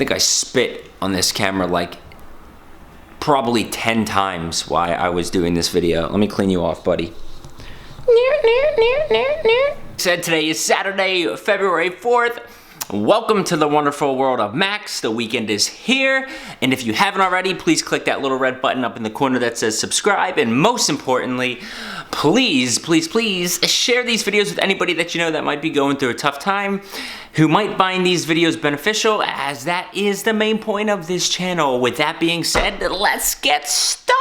think I spit on this camera like probably 10 times while I was doing this video. Let me clean you off, buddy. Said today is Saturday, February 4th. Welcome to the wonderful world of Max. The weekend is here, and if you haven't already, please click that little red button up in the corner that says subscribe, and most importantly, please share these videos with anybody that you know that might be going through a tough time, who might find these videos beneficial, as that is the main point of this channel. With that being said, let's get started.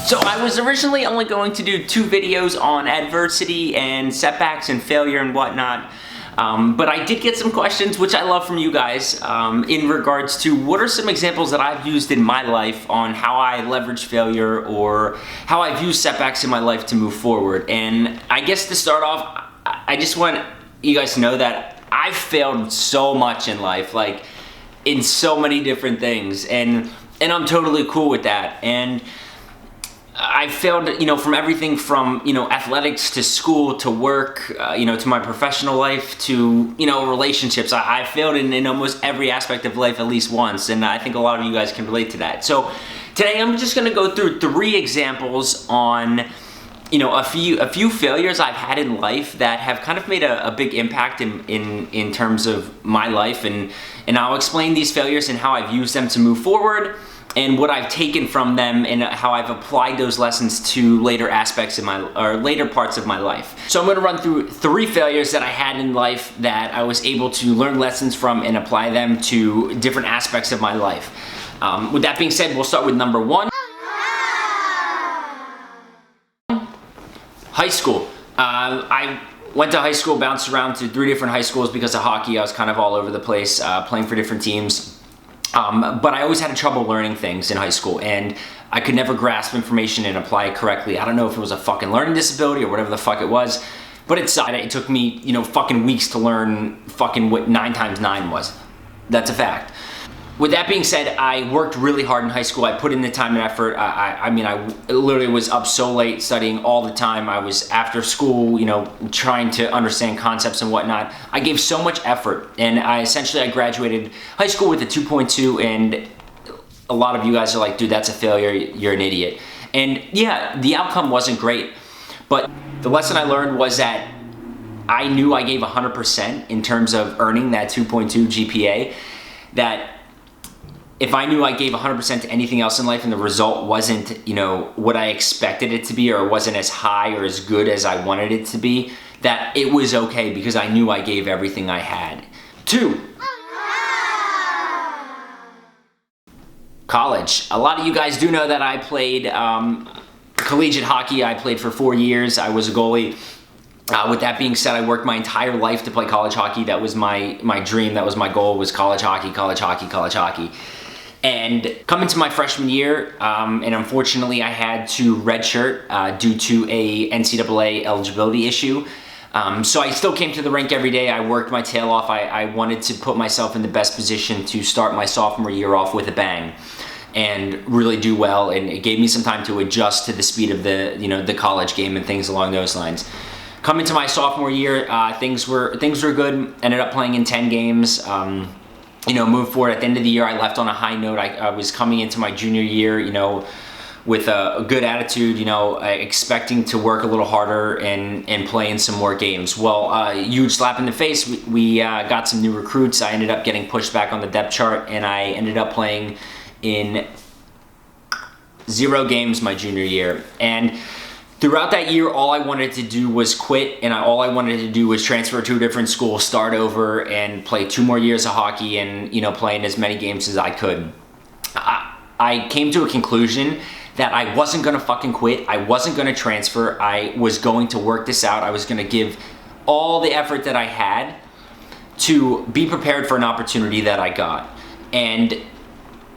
So I was originally only going to do 2 videos on adversity and setbacks and failure and whatnot, but I did get some questions, which I love, from you guys in regards to what are some examples that I've used in my life on how I leverage failure or how I've used setbacks in my life to move forward. And I guess to start off, I just want you guys to know that I've failed so much in life, like in so many different things, and I'm totally cool with that. And I failed, from everything from, athletics to school to work, to my professional life to, relationships. I failed in almost every aspect of life at least once, and I think a lot of you guys can relate to that. So today I'm just going to go through 3 examples on, a few failures I've had in life that have kind of made a big impact in terms of my life, and I'll explain these failures and how I've used them to move forward, and what I've taken from them and how I've applied those lessons to later aspects of later parts of my life. So I'm going to run through 3 failures that I had in life that I was able to learn lessons from and apply them to different aspects of my life. With that being said, we'll start with number 1. High school. I went to high school, bounced around to 3 different high schools because of hockey. I was kind of all over the place, playing for different teams. But I always had trouble learning things in high school, and I could never grasp information and apply it correctly. I don't know if it was a fucking learning disability or whatever the fuck it was, but it took me, fucking weeks to learn fucking what 9 times 9 was. That's a fact. With that being said, I worked really hard in high school. I put in the time and effort. I literally was up so late studying all the time. I was after school, trying to understand concepts and whatnot. I gave so much effort, and I graduated high school with a 2.2, and a lot of you guys are like, dude, that's a failure, you're an idiot. And yeah, the outcome wasn't great, but the lesson I learned was that I knew I gave 100% in terms of earning that 2.2 GPA, that if I knew I gave 100% to anything else in life and the result wasn't, what I expected it to be, or wasn't as high or as good as I wanted it to be, that it was okay because I knew I gave everything I had. 2. College. A lot of you guys do know that I played collegiate hockey. I played for 4 years. I was a goalie. With that being said, I worked my entire life to play college hockey. That was my dream. That was my goal, was college hockey, college hockey, college hockey. And coming to my freshman year, and unfortunately I had to redshirt due to a NCAA eligibility issue. So I still came to the rink every day. I worked my tail off. I wanted to put myself in the best position to start my sophomore year off with a bang and really do well. And it gave me some time to adjust to the speed of the college game and things along those lines. Coming to my sophomore year, things were good. Ended up playing in 10 games. Moved forward. At the end of the year, I left on a high note. I was coming into my junior year, with a good attitude, expecting to work a little harder and play in some more games. Well, huge slap in the face. We got some new recruits. I ended up getting pushed back on the depth chart, and I ended up playing in 0 games my junior year. And throughout that year, all I wanted to do was quit, and all I wanted to do was transfer to a different school, start over, and play 2 more years of hockey and, play in as many games as I could. I came to a conclusion that I wasn't gonna fucking quit. I wasn't gonna transfer. I was going to work this out. I was gonna give all the effort that I had to be prepared for an opportunity that I got. And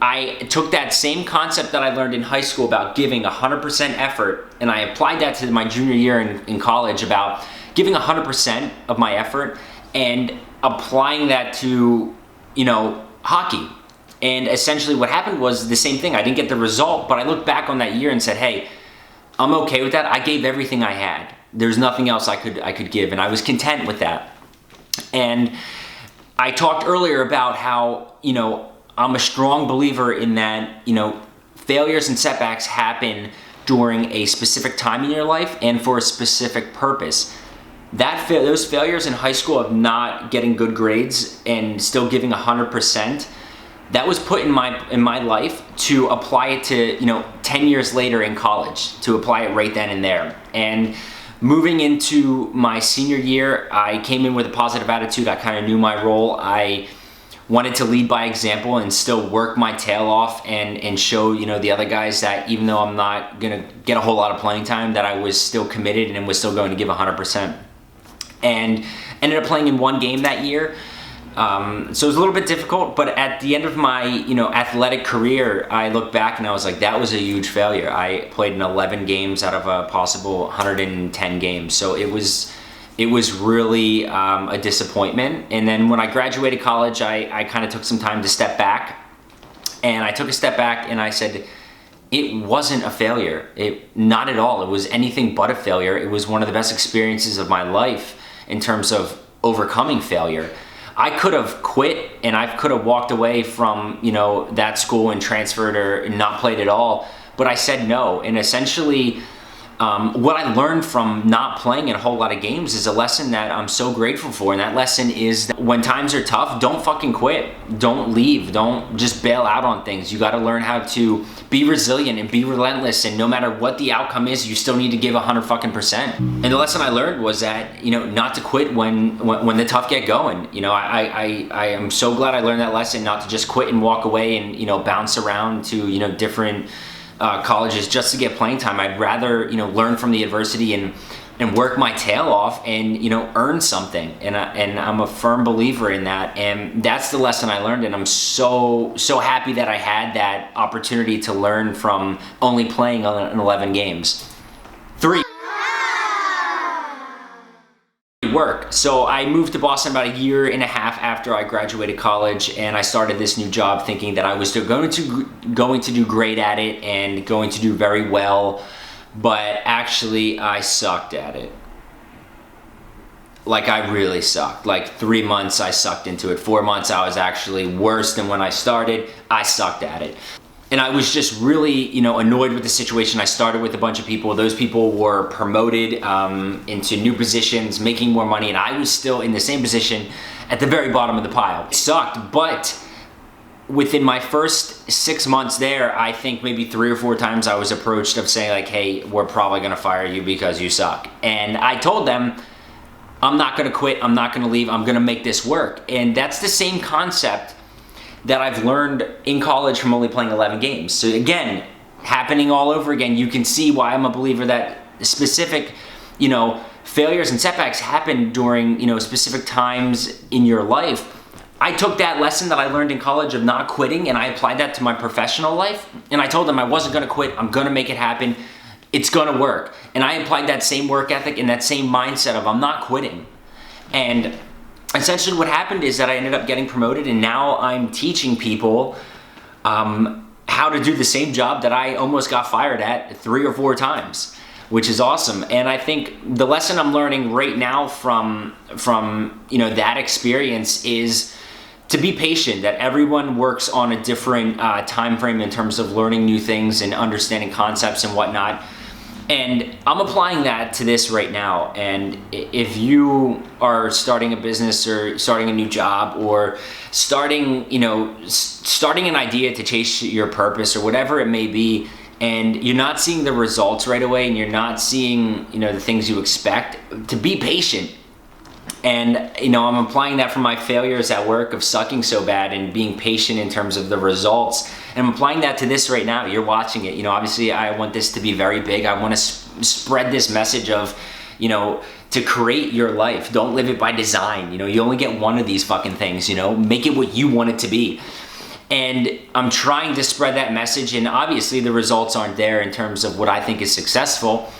I took that same concept that I learned in high school about giving 100% effort, and I applied that to my junior year in college about giving 100% of my effort and applying that to, hockey. And essentially what happened was the same thing. I didn't get the result, but I looked back on that year and said, hey, I'm okay with that. I gave everything I had. There's nothing else I could give, and I was content with that. And I talked earlier about how, I'm a strong believer in that, failures and setbacks happen during a specific time in your life and for a specific purpose. Those failures in high school of not getting good grades and still giving 100%, that was put in my life to apply it to, 10 years later in college, to apply it right then and there. And moving into my senior year, I came in with a positive attitude. I kind of knew my role. I wanted to lead by example and still work my tail off and show, the other guys that even though I'm not gonna get a whole lot of playing time, that I was still committed and was still going to give 100%. And ended up playing in one game that year. So it was a little bit difficult, but at the end of my, athletic career, I look back and I was like, that was a huge failure. I played in 11 games out of a possible 110 games. So it was really a disappointment. And then when I graduated college, I kind of took some time to step back. And I took a step back and I said, it wasn't a failure. Not at all. It was anything but a failure. It was one of the best experiences of my life in terms of overcoming failure. I could have quit and I could have walked away from, that school and transferred or not played at all, but I said no. And essentially, what I learned from not playing in a whole lot of games is a lesson that I'm so grateful for. And that lesson is that when times are tough, don't fucking quit. Don't leave. Don't just bail out on things. You got to learn how to be resilient and be relentless. And no matter what the outcome is, you still need to give 100%. And the lesson I learned was that, not to quit when the tough get going. I am so glad I learned that lesson, not to just quit and walk away and, bounce around to, different colleges just to get playing time. I'd rather, learn from the adversity and work my tail off and, earn something. And I'm a firm believer in that. And that's the lesson I learned. And I'm so happy that I had that opportunity to learn from only playing in 11 games. 3. Work. So I moved to Boston about a year and a half after I graduated college, and I started this new job thinking that I was going to do great at it and going to do very well, but actually I sucked at it. Like, I really sucked. Like 3 months I sucked into it. 4 months I was actually worse than when I started. I sucked at it. And I was just really, annoyed with the situation. I started with a bunch of people. Those people were promoted into new positions, making more money, and I was still in the same position at the very bottom of the pile. It sucked, but within my first 6 months there, I think maybe 3 or 4 times I was approached of saying like, hey, we're probably gonna fire you because you suck. And I told them, I'm not gonna quit, I'm not gonna leave, I'm gonna make this work. And that's the same concept that I've learned in college from only playing 11 games. So again, happening all over again. You can see why I'm a believer that specific, failures and setbacks happen during, specific times in your life. I took that lesson that I learned in college of not quitting and I applied that to my professional life. And I told them I wasn't gonna quit, I'm gonna make it happen. It's gonna work. And I applied that same work ethic and that same mindset of I'm not quitting. And essentially what happened is that I ended up getting promoted, and now I'm teaching people how to do the same job that I almost got fired at 3 or 4 times, which is awesome. And I think the lesson I'm learning right now from that experience is to be patient, that everyone works on a different time frame in terms of learning new things and understanding concepts and whatnot. And I'm applying that to this right now. And if you are starting a business or starting a new job or starting an idea to chase your purpose or whatever it may be, and you're not seeing the results right away and you're not seeing, the things you expect, to be patient. And, I'm applying that from my failures at work of sucking so bad and being patient in terms of the results. And I'm applying that to this right now. You're watching it. Obviously I want this to be very big. I want to spread this message of, to create your life. Don't live it by design. You only get one of these fucking things, make it what you want it to be. And I'm trying to spread that message, and obviously the results aren't there in terms of what I think is successful.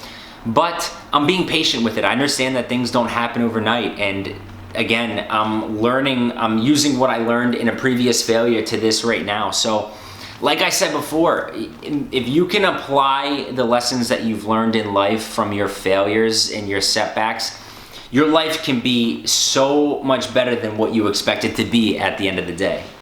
But I'm being patient with it. I understand that things don't happen overnight, and again, I'm using what I learned in a previous failure to this right now. So like I said before, if you can apply the lessons that you've learned in life from your failures and your setbacks, your life can be so much better than what you expect it to be at the end of the day.